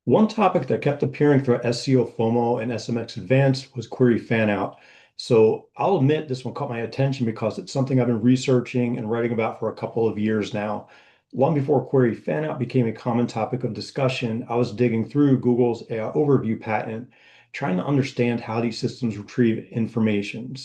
One topic that kept appearing throughout SEOFOMO and SMX Advanced was query fan out. So I'll admit this one caught my attention because it's something I've been researching and writing about for a couple of years now. Long before query fan out became a common topic of discussion, I was digging through Google's AI overview patent, trying to understand how these systems retrieve information.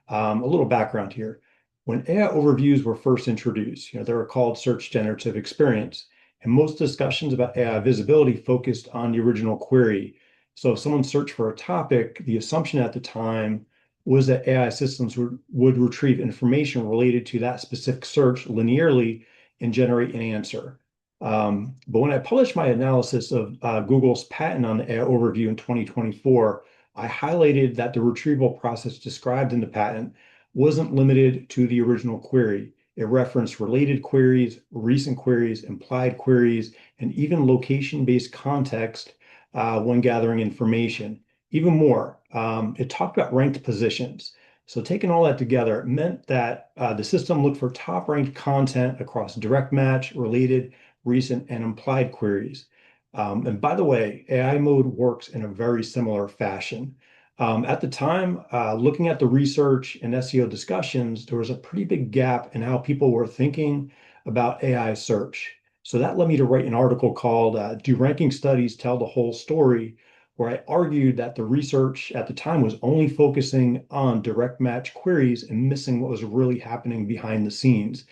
A little background here. When AI overviews were first introduced, they were called search generative experience. And most discussions about AI visibility focused on the original query. So if someone searched for a topic, the assumption at the time was that AI systems would retrieve information related to that specific search linearly and generate an answer. But when I published my analysis of Google's patent on the AI overview in 2024, I highlighted that the retrieval process described in the patent wasn't limited to the original query. It referenced related queries, recent queries, implied queries, and even location-based context when gathering information. Even more, it talked about ranked positions. So taking all that together, it meant that the system looked for top-ranked content across direct match, related, recent, and implied queries. And by the way, AI mode works in a very similar fashion. At the time, looking at the research and SEO discussions, there was a pretty big gap in how people were thinking about AI search. So that led me to write an article called Do Ranking Studies Tell the Whole Story? Where I argued that the research at the time was only focusing on direct match queries and missing what was really happening behind the scenes.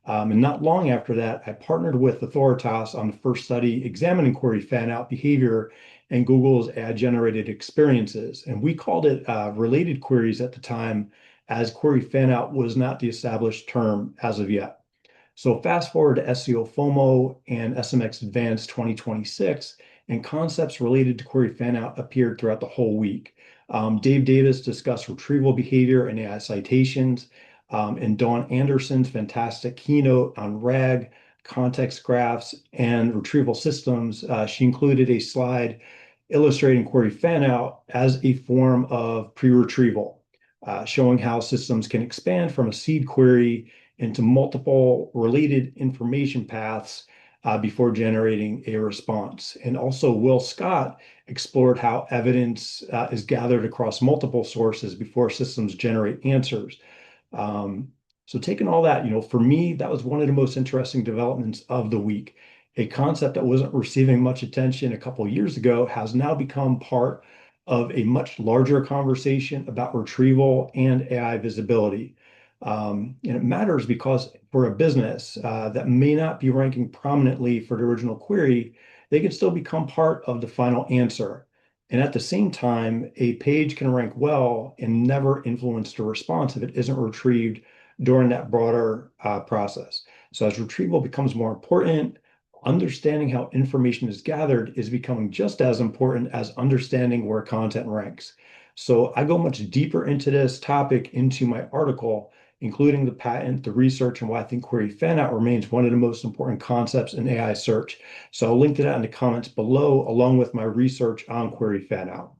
And not long after that, I partnered with Authoritas on the first study examining query fan out behavior and Google's ad generated experiences. And we called it related queries at the time, as query fan out was not the established term as of yet. So fast forward to SEO FOMO and SMX Advanced 2026, and concepts related to query fan out appeared throughout the whole week. Davies discussed retrieval behavior and AI citations. And Dawn Anderson's fantastic keynote on RAG, context graphs, and retrieval systems, she included a slide illustrating query fan out as a form of pre-retrieval, showing how systems can expand from a seed query into multiple related information paths before generating a response. And also, Will Scott explored how evidence is gathered across multiple sources before systems generate answers. So taking all that, for me, that was one of the most interesting developments of the week. A concept that wasn't receiving much attention a couple of years ago has now become part of a much larger conversation about retrieval and AI visibility. And it matters because for a business that may not be ranking prominently for the original query, they can still become part of the final answer. And at the same time, a page can rank well and never influence the response if it isn't retrieved during that broader process. So as retrieval becomes more important, understanding how information is gathered is becoming just as important as understanding where content ranks. So I go much deeper into this topic into my article, including the patent, the research, and why I think query fan out remains one of the most important concepts in AI search. So I'll link to that in the comments below, along with my research on query fan out.